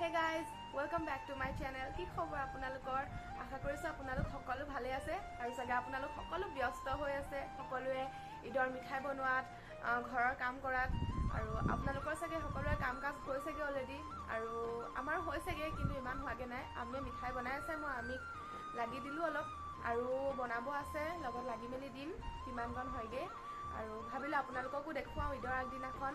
Hey guys, welcome back to my channel. কি খবৰ আপোনালোকৰ? আশা কৰিছো আপোনালোক সকলো ভালে আছে আৰু সগা আপোনালোক সকলো ব্যস্ত হৈ আছে সকলোৱে ঈদৰ মিঠাই বনোৱাত ঘৰৰ কাম কৰাত আৰু আপোনালোকৰ সগে সকলোৰে কাম কাজ হৈছেগে অলৰেডি আৰু আমাৰ হৈছেগে কিন্তু ইমান হোৱাগে নাই আমি মিঠাই বনাই আছে মই আমি লাগি দিলো অলপ আৰু বনাব আছে লগত লাগি মেলি দিম কিমানজন হয়গে আৰু ভাবিলো আপোনালোককো দেখুৱাও ঈদৰ আগদিনাখন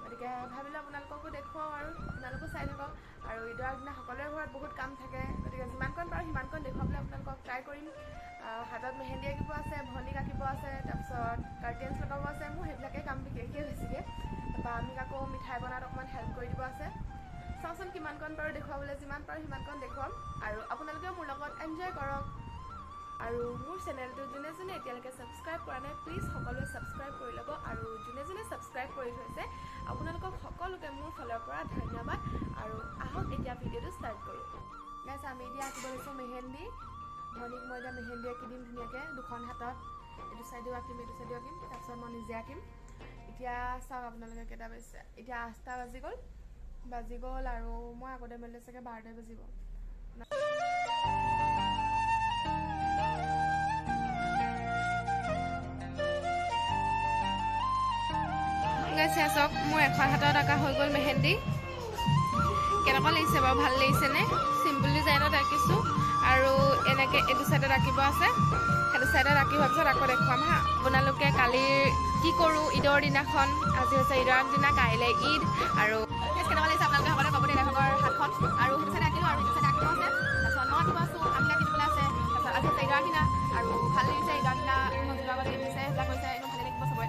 গতিকে ভাবিলো আপোনালোককো দেখুৱাও আৰু আপোনালোকো চাই থাকক আৰু ঈদৰ আগদিনা সকলোৰে ঘৰত বহুত কাম থাকে গতিকে যিমানকণ পাৰো সিমানকণ দেখুৱাবলৈ আপোনালোকক ট্ৰাই কৰিম হাতত মেহেন্দি আঁকিব আছে ভনী আঁকিব আছে তাৰপিছত কাৰ্টেন্স লগাব আছে মোৰ সেইবিলাকে কাম বিশেষকৈ হৈছেগে তাৰপৰা আমি আকৌ মিঠাই বনাত অকণমান হেল্প কৰি দিব আছে চাওঁচোন কিমানকণ পাৰো দেখুৱাবলৈ যিমান পাৰো সিমানকণ দেখুৱাম আৰু আপোনালোকেও মোৰ লগত এনজয় কৰক আৰু মোৰ চেনেলটো যোনে যোনে এতিয়ালৈকে ছাবস্ক্ৰাইব কৰা নাই প্লিজ সকলোৱে ছাবস্ক্ৰাইব কৰি ল'ব আৰু যোনে যোনে ছাবস্ক্ৰাইব কৰি থৈছে আপোনালোকক সকলোকে মোৰ ফালৰ পৰা ধন্যবাদ আৰু আহক এতিয়া ভিডিঅ'টো ষ্টাৰ্ট কৰোঁ গাইছ আমি এতিয়া আঁকিব লৈছোঁ মেহেন্দি ভনীক মই এতিয়া মেহেন্দি আঁকি দিম ধুনীয়াকৈ দুখন হাতত এইটো চাইডেও আঁকিম এইটো চাইডেও আঁকিম তাৰপিছত মই নিজে আঁকিম এতিয়া চাওক আপোনালোকে কেইটা বাজিছে এতিয়া 8টা বাজি গ'ল আৰু মই আগতে মেলিলে চাগে 12টাই বাজিব চাওক মোৰ এখন হাতত আঁকা হৈ গ'ল মেহেন্দি কেনেকুৱা লাগিছে বাৰু ভাল লাগিছেনে চিম্পল ডিজাইনত আঁকিছোঁ আৰু এনেকৈ এইটো চাইডত আঁকিব আছে সেইটো চাইডত আঁকি হোৱাৰ পিছত আকৌ দেখুৱাম হা আপোনালোকে কালি কি কৰোঁ ঈদৰ দিনাখন আজি হৈছে ঈদৰ আগদিনা কাইলৈ ঈদ আৰু কেনেকুৱা লাগিছে আপোনালোকে সকলোৱে ক'ব দেউতাকৰ হাতখন আৰু সেইটো চাইডে আঁকিলোঁ আৰু সেইটো চাইডে আঁকিব আছে তাৰপিছত মই আঁকিব আছোঁ আমি আঁকি দিবলৈ আছে তাৰপিছত আজি হৈছে ঈদৰ আগদিনা আৰু ভাল লাগিছে ঈদৰ আগদিনা মজুৰ আগত দিছে সেইবিলাক হৈছে একদম ভালে লাগিব চবৰে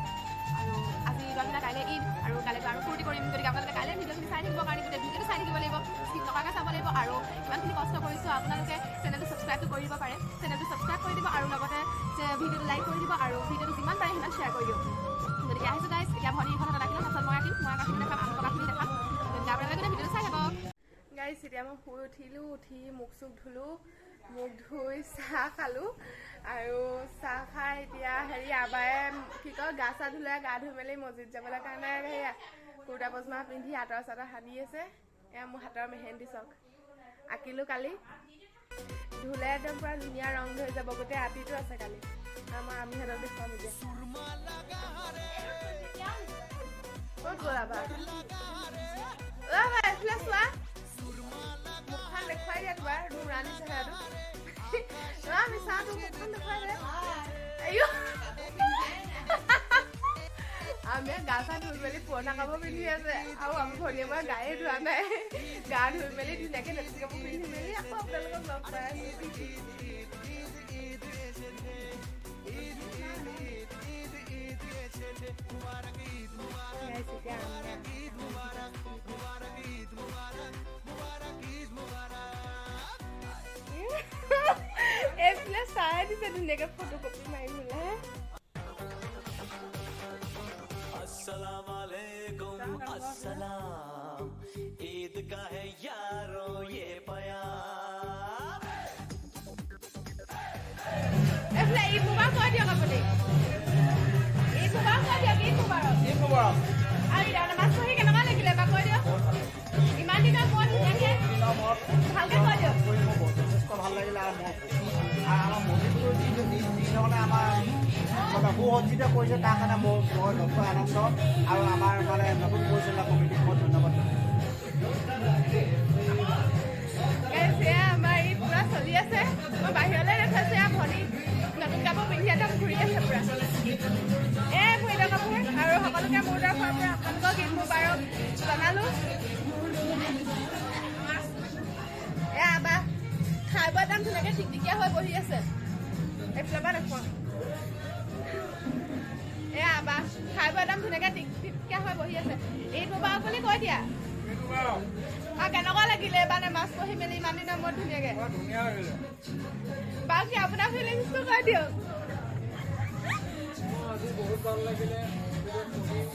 আৰু আজি ঈদৰ দিনা কাইলৈ ঈদ আৰু কাইলৈ আৰু ফূৰ্তি কৰিম গতিকে আপোনালোকে কাইলৈ ভিডিঅ'খিনি চাই থাকিবৰ কাৰণে গোটেই ভিডিঅ'টো চাই থাকিব লাগিব স্কিপ নকৰাকৈ চাব লাগিব আৰু ইমানখিনি কষ্ট কৰিছোঁ আপোনালোকে চেনেলটো ছাবস্ক্ৰাইবটো কৰি দিব পাৰে চেনেলটো ছাবস্ক্ৰাইব কৰি দিব আৰু লগতে ভিডিঅ'টো লাইক কৰি দিব আৰু ভিডিঅ'টো যিমান পাৰে সিমান শ্বেয়াৰ কৰি দিওঁ গতিকে আহিছোঁ গাইছ এতিয়া ভনী এখন হাতত আঁকিলোঁ তাৰপিছত মই আঁকিম মই আঁকাখিনি দেখাম আপোনালোক দেখাম গতিকে আপোনালোকে গোটেই ভিডিঅ'টো চাই থাকক গাইছ এতিয়া মই শুই উঠিলোঁ উঠি মুখ চুখ ধুলোঁ মুখ ধুই চাহ খালোঁ আৰু চাহ খাই এতিয়া আবায়ে কি কয় গা চা ধুলে গা ধুই মেলি মছজিদ যাবলৈ কাৰণে সেয়া কুৰ্তা পজমা পিন্ধি হাতৰ চাতৰ সানি আছে এয়া মোৰ হাতৰ মেহেন্দি চাওক আঁকিলোঁ কালি ধুলে একদম পুৰা ধুনীয়া ৰং হৈ যাব গোটেই ৰাতিটো আছে কালি আমাৰ আমিহঁতক দেখুৱাম এতিয়া ক'ত গ'ল আবা এইফালে চোৱা মুখখন দেখুৱাই দিয়া তোমাৰ ৰাণী চেহেৰাটো আমি চাওঁ তোৰ মুখখন দেখুৱাই দে আমি গা চা ধুই মেলি পুৰণা কাপোৰ পিন্ধি আছে আৰু আমি ভনীয়ে মই গায়ে ধোৱা নাই গা ধুই মেলি ধুনীয়াকৈ নতুন কাপোৰ পিন্ধি মেলি আকৌ আপোনালোকক লগ পাই এইফালে চাই দিছে ধুনীয়াকৈ ফটো কপি মাৰি মেলে अस्सलाम वालेकुम अस्सलाम ईद का है यारो ये प्यार एफला ईद मुबारक কৈ দিয়ক আপুনি ईद मुबारक কৈ দিয়ক ईद मुबारक আৰু ঈদৰ নামাজ পঢ়ি কেনেকুৱা লাগিলে বা কৈ দিয়ক ইমান দিনৰ মূৰত ধুনীয়াকৈ ভালকৈ কৈ দিয়ক যথেষ্ট ভাল লাগিলে আৰু আমাৰ মছজিদটোৰ যিটো যিধৰণে আমাৰ মানে সুসজ্জিত কৰিছে তাৰ কাৰণে মই যথেষ্ট আনন্দ আৰু আমাৰ মানে নতুন পৰিচালনা কমিটিক মই ধন্যবাদ আমাৰ ঈদ পূৰা চলি আছে মই বাহিৰলৈ দেখাইছোঁ এয়া ভনী নতুন কাপোৰ পিন্ধি একদম ঘূৰি আছে পূৰা মোৰ ঈদৰ কাপোৰ আৰু সকলোকে মোৰ তৰফৰ পৰা আপোনালোকক ঈদ মুবাৰক জনালোঁ এয়া বা খাই বোৱা একদম ধুনীয়াকৈ টিকটিকীয়া হৈ বহি আছে এইফালৰ পৰা দেখুৱাম এয়া বা খাই বোৱা একদম ধুনীয়াকৈ টিকটিকীয়া হৈ বহি আছে ঈদ মুবাৰক বুলি কৈ দিয়া কেনেকুৱা লাগিলে মানে মাছ পঢ়ি মেলি ইমান দিনৰ মূৰত ধুনীয়াকৈ বাকী আপোনাৰ ফিলিংছটো কৈ দিয়ক আজি বহুত ভাল লাগিলে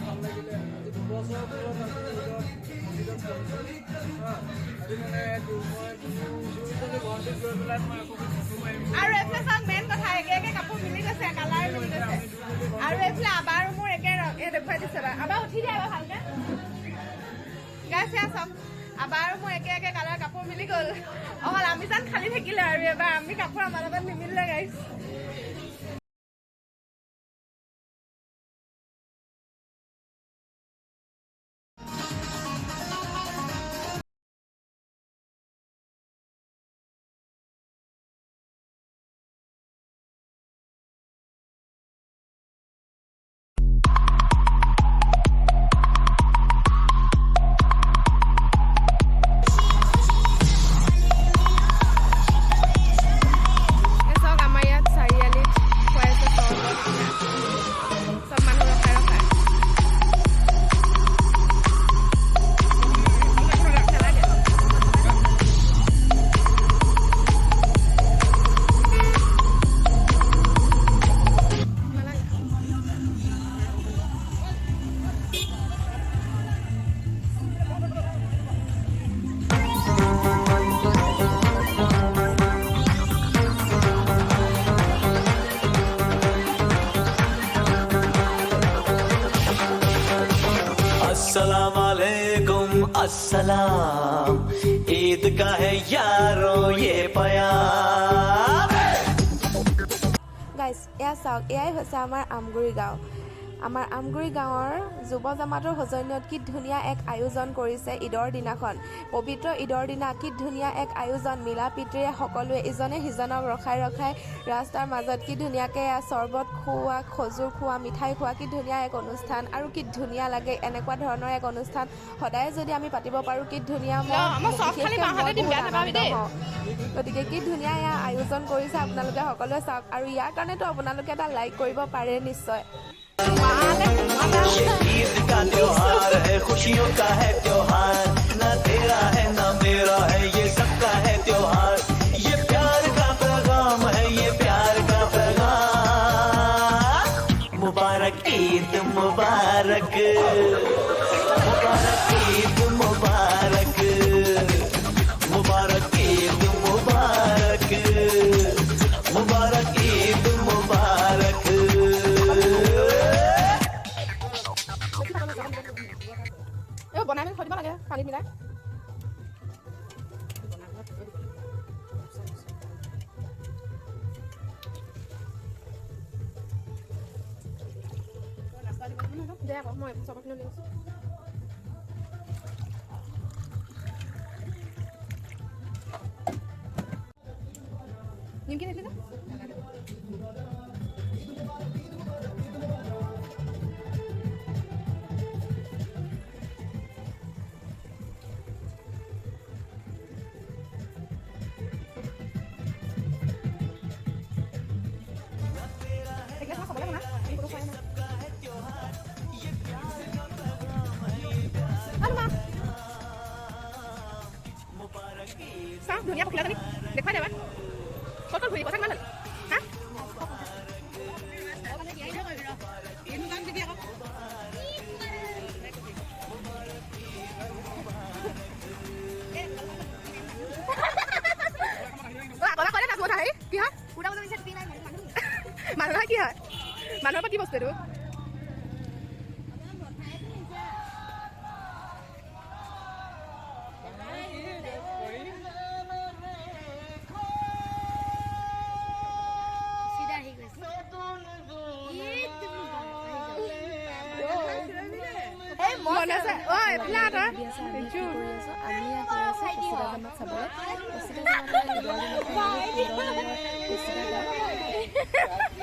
ভাল লাগিলে আজি দুবছৰ আৰু এইফালে চাওক মেইন কথা একে একে কাপোৰ মিলি গৈছে কালাৰ মিলি গৈছে আৰু এইফালে আবাৰো মোৰ একে ৰং দেখুৱাই দিছে বাৰু আবাৰ উঠি দিয়া ভালকৈ গাইছে চাওক আবাৰ আৰু মোৰ একে একে কালাৰ কাপোৰ মিলি গ'ল অকল আমি যেন খালি থাকিলে আৰু এবাৰ আমি কাপোৰ আমাৰ লগত নিমিলিলে গাইছ চাওক আমাৰ ইয়াত চাৰিআলিত খুৱাই আছে চৰবত চব মানুহ ৰখাই ৰখাই अस्सलाम वालेकुम अस्सलाम ईद का है यारो ये प्यार গাইজ এয়া চাওক এয়াই হৈছে আমাৰ আমগুৰি গাঁও আমাৰ আমগুৰি গাঁৱৰ যুৱ জামাতৰ সৌজন্যত কি ধুনীয়া এক আয়োজন কৰিছে ঈদৰ দিনাখন পবিত্ৰ ঈদৰ দিনা কি ধুনীয়া এক আয়োজন মিলা প্ৰীতিৰে সকলোৱে ইজনে সিজনক ৰখাই ৰখাই ৰাস্তাৰ মাজত কি ধুনীয়াকৈ চৰ্বত খোৱা খজুৰ খোৱা মিঠাই খোৱা কি ধুনীয়া এক অনুষ্ঠান আৰু কি ধুনীয়া লাগে এনেকুৱা ধৰণৰ এক অনুষ্ঠান সদায় যদি আমি পাতিব পাৰোঁ কি ধুনীয়া গতিকে কি ধুনীয়া এয়া আয়োজন কৰিছে আপোনালোকে সকলোৱে চাওক আৰু ইয়াৰ কাৰণেতো আপোনালোকে এটা লাইক কৰিব পাৰে নিশ্চয় ईद का त्योहार है खुशियों का है त्योहार ना तेरा है ना मेरा है ये सबका है त्योहार ये प्यार का पैगाम है ये प्यार का पैगाम मुबारक ईद मुबारक मुबारक ईद मुबारक मुबारक ईद मुबारक मुबारक ईद मुबारक বনাই মেলি থৈ দিব লাগে পানী মিলাই দে আকৌ মই চবখিনি লৈ আছোঁ নিমকি নিদিলি যে ধুনীয়া পখিলা জানি দেখুৱাই দেবা ক'ত ঘূৰি পইচা কিমান হ'ল হা মানুহৰ কি হয় মানুহৰ পৰা কি বস্তু এইটো মন আছে ঐ পিলা এটা থ্যাংক ইউ আমি ইয়াত গৈ আছো কচিদা জামাত চাবলৈ কচিদা জামাত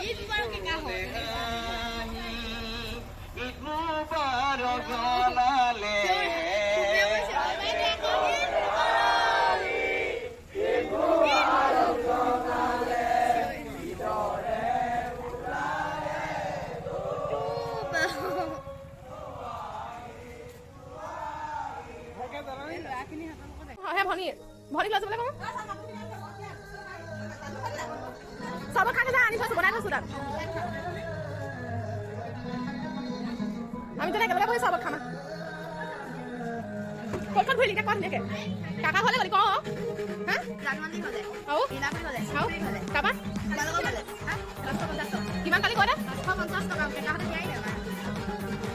ঈদ মুবাৰক কা হয় ঈদ মুবাৰক লালে ভনী লৈ যাবলৈ কওঁ চব খাই যা আনি থৈছোঁ বনাই থৈছোঁ তাত আমি তেনে একেলগে বহি চব খাম ক'ত ঘূৰিলি এতিয়া কোৱা ধুনীয়াকৈ কাকা ঘৰলৈ গ'লি কওঁ হা আৰু কাবা কিমান কালি কৈ দে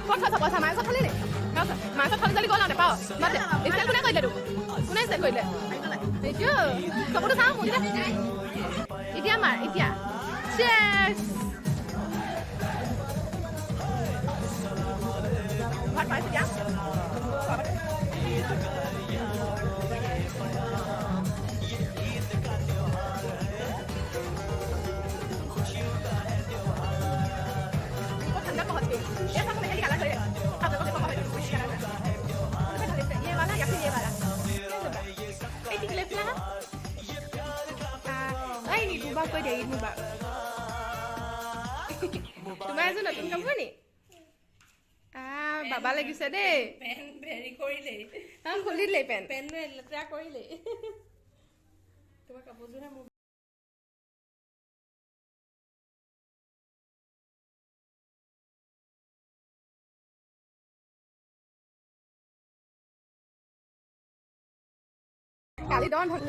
ক'ত থৈছ পইচা মায়ে চব খালি নি মাছ খালি চালি গ'ল আৰু নেপাওঁ মাতে ষ্টাইল কোনে কৰিলে তোক কোনে ষ্টাইল কৰিলে এইটো চকুটো চাওঁ মোৰ এতিয়া মাৰ এতিয়া চেয়াৰ্ছ ঘৰত পাইছোঁ এতিয়া কৈ দিয়ে ঈদ মুবাৰক তোমাৰ এযোৰ নতুন কাপোৰ নি বাবা লাগিছে দেই হেৰি কৰিলেই খুলিলেই পেন লেতেৰা কৰিলেই তোমাৰ কাপোৰযোৰহে মোৰ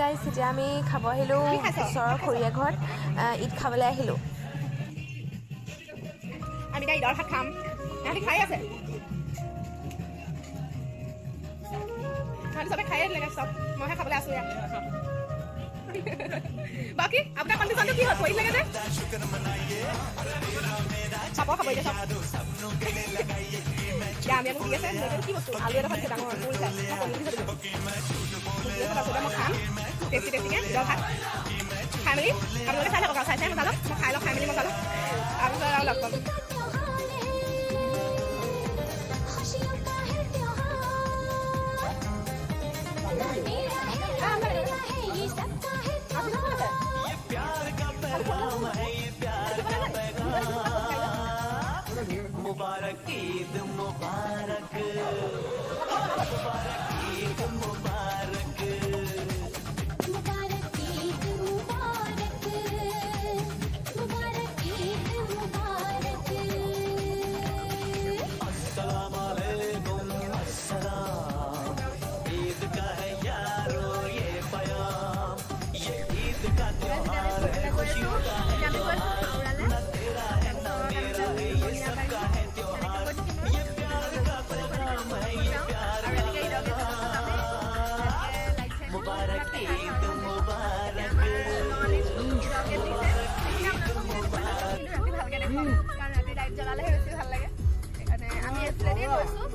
গাইছ এতিয়া আমি খাব আহিলোঁ ওচৰৰ খুৰীয়ে ঘৰত ঈদ খাবলৈ আহিলোঁ আমি এতিয়া ঈদৰ ভাত খাম সিহঁতি খাই আছে সিহঁতি চবে খাই আহিলে চব মইহে খাবলৈ আছোঁ ইয়াত বাকী আপোনাৰ কণ্ডিশ্যনটো কি হ'ল কৰি লাগে যে চাব খাব এতিয়া চব এতিয়া আমি দি আছে কি বস্তু আলু এটা দিছে ডাঙৰ মই খাম টেষ্টি টেষ্টিকৈ ঈদৰ ভাত খাই মেলি আপোনালোকে চাই থাকক আৰু চাই মজা মই খাই লওঁ খাই মেলি মজা তাৰপিছত আৰু লগ পাম मुबारक ईद मुबारक मुबारक ईद मुबारक मुबारक ईद मुबारक मुबारक ईद मुबारक अस्सलाम वालेकुम अस्सलाम ईद का है यारो ये पैगाम ये ईद का त्योहार है खुशियों का है न तेरा है न मेरा है ये सबका है त्योहार ये प्यार का पैगाम है ये प्यार का पैगाम मुबारक ईद मुबारक কাৰণ ৰাতি লাইট জ্বলালেহে বেছি ভাল লাগে সেইকাৰণে আমি এফালেদি গৈছোঁ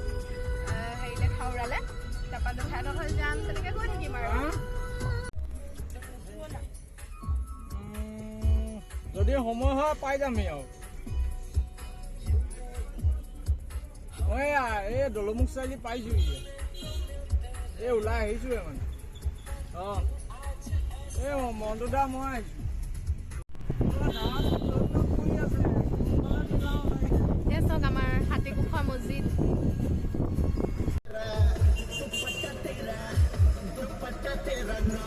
হেৰিলে খাউৰালে তাৰপৰা দুঠাইত হৈ যাম তেনেকৈ গৈ থাকিম আৰু যদি সময় হয় পাই যামেই আৰু মই এই দলমুখ চাৰিআলি পাইছোঁ এই ওলাই আহিছোঁহে মানে অঁ এই মনটো দা মই আহিছোঁ এই চাওক আমাৰ হাতীকুখোৱা মছজিদ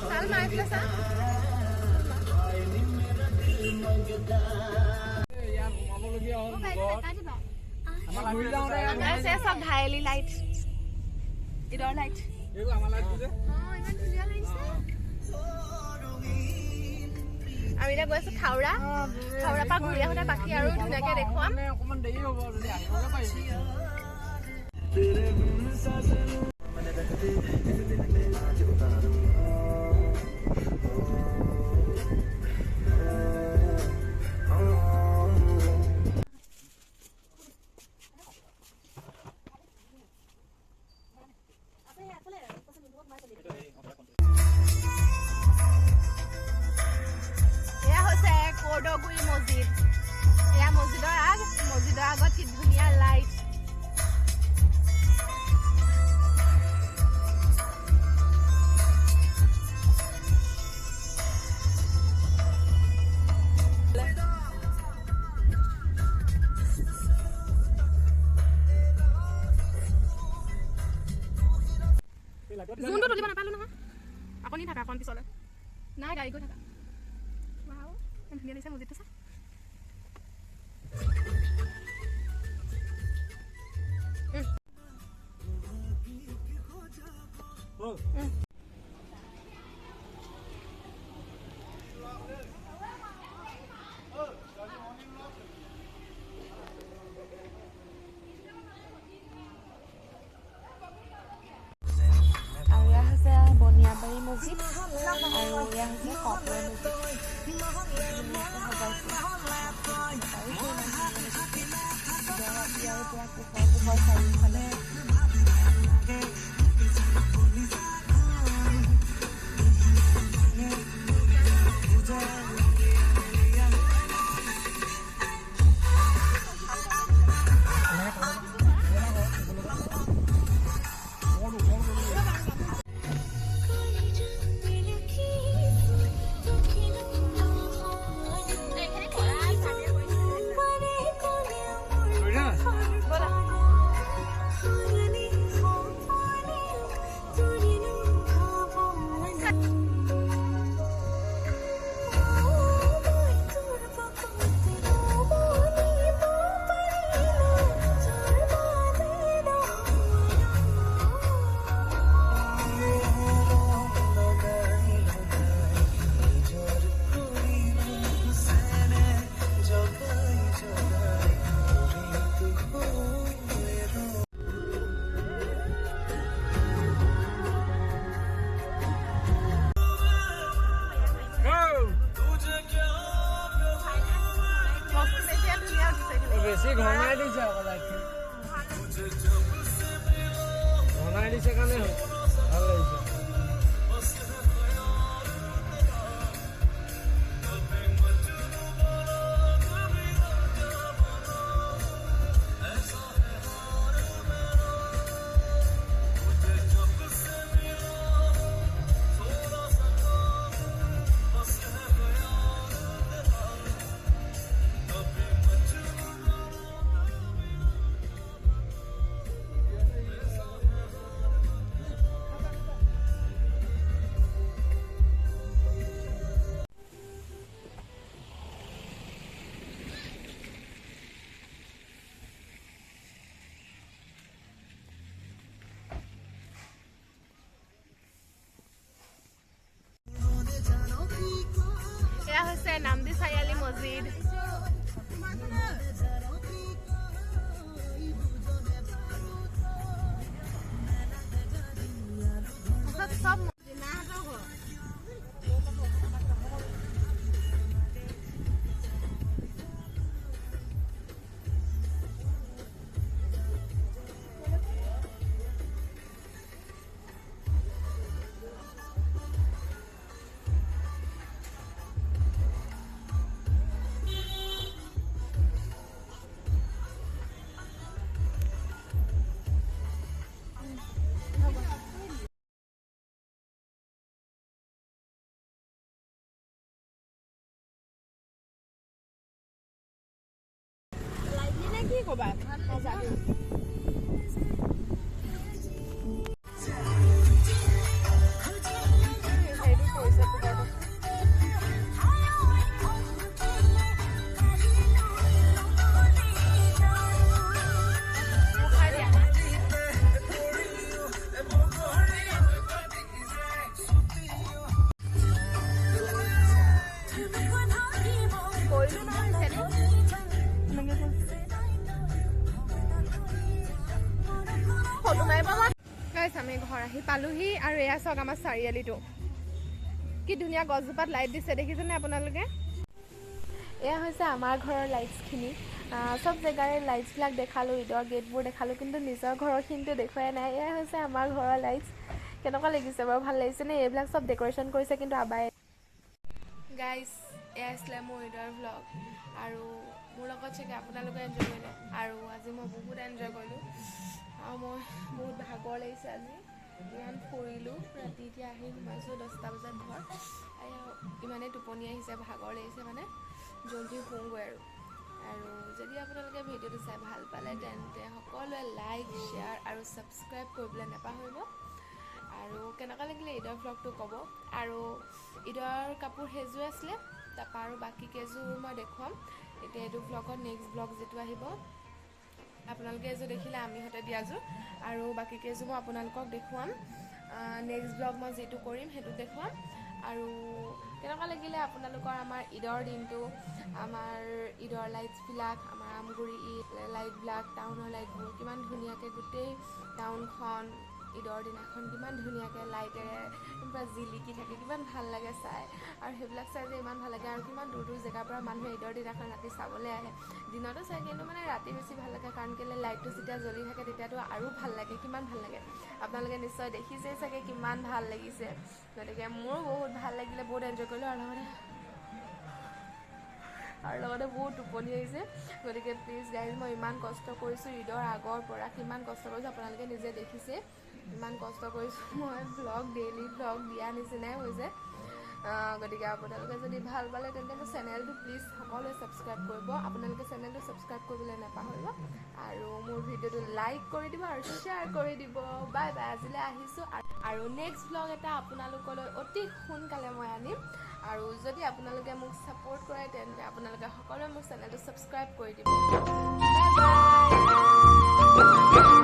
চাল মাৰিছিলে চা ইয়াত সোমাবলগীয়া হ'ল আমাৰ ঘূৰি যাওঁতে আছে চব ঢাইলি লাইট ঈদৰ লাইট এইবোৰ আমাৰ লাইটটো যে ইমান ধুনীয়া লাগিছে আমি এতিয়া গৈ আছোঁ খাউৰা খাউৰাৰ পৰা ঘূৰি আহোঁতে বাকী আৰু ধুনীয়াকৈ দেখুৱাম মানে অকণমান দেৰি হ'ব যদি আহিবগে পাৰিছোঁ এয়া হৈছে কৰ্দগুৰি মছজিদ এয়া মছজিদৰ আগত কি ধুনীয়া লাইট জোনটো তুলিব নাপালোঁ নহয় আপুনি থাকা অকণ পিছলৈ নাই গাড়ী গৈ থাকা ৱাও ইমান ধুনীয়া লাগিছে মছজিদটো চা মছজিদ আৰু এয়া হৈছে কপৰা মছজিদ ইয়াৰ পৰা পোহৰ চাৰিওফালে বেছি ঘনাই দিছে আকৌ লাইটখিনি ঘনাই দিছে কাৰণে ভাল লাগিছে এয়া হৈছে নামদি চাৰিআলি মছজিদ সব কি ক'বা নাজানো আমি ঘৰ আহি পালোহি আৰু এয়া চাওক আমাৰ চাৰিআলিটো কি ধুনীয়া গছজোপাত লাইট দিছে দেখিছেনে আপোনালোকে এয়া হৈছে আমাৰ ঘৰৰ লাইটছখিনি সব জেগাৰে লাইটছবিলাক দেখালোঁ ঈদৰ গেটবোৰ দেখালোঁ কিন্তু নিজৰ ঘৰৰখিনিতো দেখুৱাই নাই এয়া হৈছে আমাৰ ঘৰৰ লাইটছ কেনেকুৱা লাগিছে বাৰু ভাল লাগিছেনে এইবিলাক চব ডেক'ৰেশ্যন কৰিছে কিন্তু আবাই গাইজ এয়া আছিলে মোৰ ঈদৰ ভ্লগ আৰু মোৰ লগত চাগে আপোনালোকে এনজয় কৰিলে আৰু আজি মই বহুত এনজয় কৰিলোঁ আৰু মই বহুত ভাগৰ লাগিছে আজি ইমান ফুৰিলোঁ ৰাতি এতিয়া আহি সোমাইছোঁ 10টা বজাত ঘৰ ইমানেই টোপনি আহিছে ভাগৰ লাগিছে মানে জল্দি শুওঁগৈ আৰু যদি আপোনালোকে ভিডিঅ'টো চাই ভাল পালে তেন্তে সকলোৱে লাইক শ্বেয়াৰ আৰু ছাবস্ক্ৰাইব কৰিবলৈ নাপাহৰিব আৰু কেনেকুৱা লাগিলে ঈদৰ ভ্লগটো ক'ব আৰু ঈদৰ কাপোৰ সেইযোৰ আছিলে তাৰপৰা আৰু বাকী কেইযোৰ মই দেখুৱাম এতিয়া এইটো ভ্লগত নেক্সট ভ্লগ যিটো আহিব আপোনালোকে এযোৰ দেখিলে আমিহঁতে দিয়াযোৰ আৰু বাকী কেইযোৰ মই আপোনালোকক দেখুৱাম নেক্সট ভ্লগ মই যিটো কৰিম সেইটো দেখুৱাম আৰু কেনেকুৱা লাগিলে আপোনালোকৰ আমাৰ ঈদৰ দিনটো আমাৰ ঈদৰ লাইটছবিলাক আমাৰ আমগুৰি ঈদ লাইটবিলাক টাউনৰ লাইটবোৰ কিমান ধুনীয়াকৈ গোটেই টাউনখন ঈদৰ দিনাখন কিমান ধুনীয়াকৈ লাইটেৰে কিবা জিলিকি থাকে, কিমান ভাল লাগে চাই। আৰু সেইবিলাক চাই যে ইমান ভাল লাগে। আৰু কিমান দূৰ দূৰ জেগাৰ পৰা মানুহে ঈদৰ দিনাখন ৰাতি চাবলৈ আহে। দিনতো চাই কিন্তু মানে ৰাতি বেছি ভাল লাগে, কাৰণ কেলৈ লাইটটো যেতিয়া জ্বলি থাকে তেতিয়াতো আৰু ভাল লাগে, কিমান ভাল লাগে। আপোনালোকে নিশ্চয় দেখিছেই চাগে কিমান ভাল লাগিছে। গতিকে মোৰো বহুত ভাল লাগিলে, বহুত এনজয় কৰিলোঁ। আৰু লগতে বহুত টোপনি আহিছে। গতিকে প্লিজ গাইজ, মই ইমান কষ্ট কৰিছোঁ ঈদৰ আগৰ পৰা, কিমান কষ্ট কৰিছোঁ আপোনালোকে নিজে দেখিছে। ইমান কষ্ট কৰিছোঁ মই, ডেইলি ভ্লগ দিয়া নিচিনাই হৈছে। গতিকে আপোনালোকে যদি ভাল পালে তেন্তে মোৰ চেনেলটো প্লিজ সকলোৱে ছাবস্ক্ৰাইব কৰিব। আপোনালোকে চেনেলটো ছাবস্ক্ৰাইব কৰিবলৈ নাপাহৰিব, আৰু মোৰ ভিডিঅ'টো লাইক কৰি দিব আৰু শ্বেয়াৰ কৰি দিব। বাই বাই, আজিলৈ আহিছোঁ। আৰু নেক্সট ভ্লগ এটা আপোনালোকলৈ অতি সোনকালে মই আনিম। আৰু যদি আপোনালোকে মোক ছাপোৰ্ট কৰে তেন্তে আপোনালোকে সকলোৱে মোৰ চেনেলটো ছাবস্ক্ৰাইব কৰি দিব। Bye bye.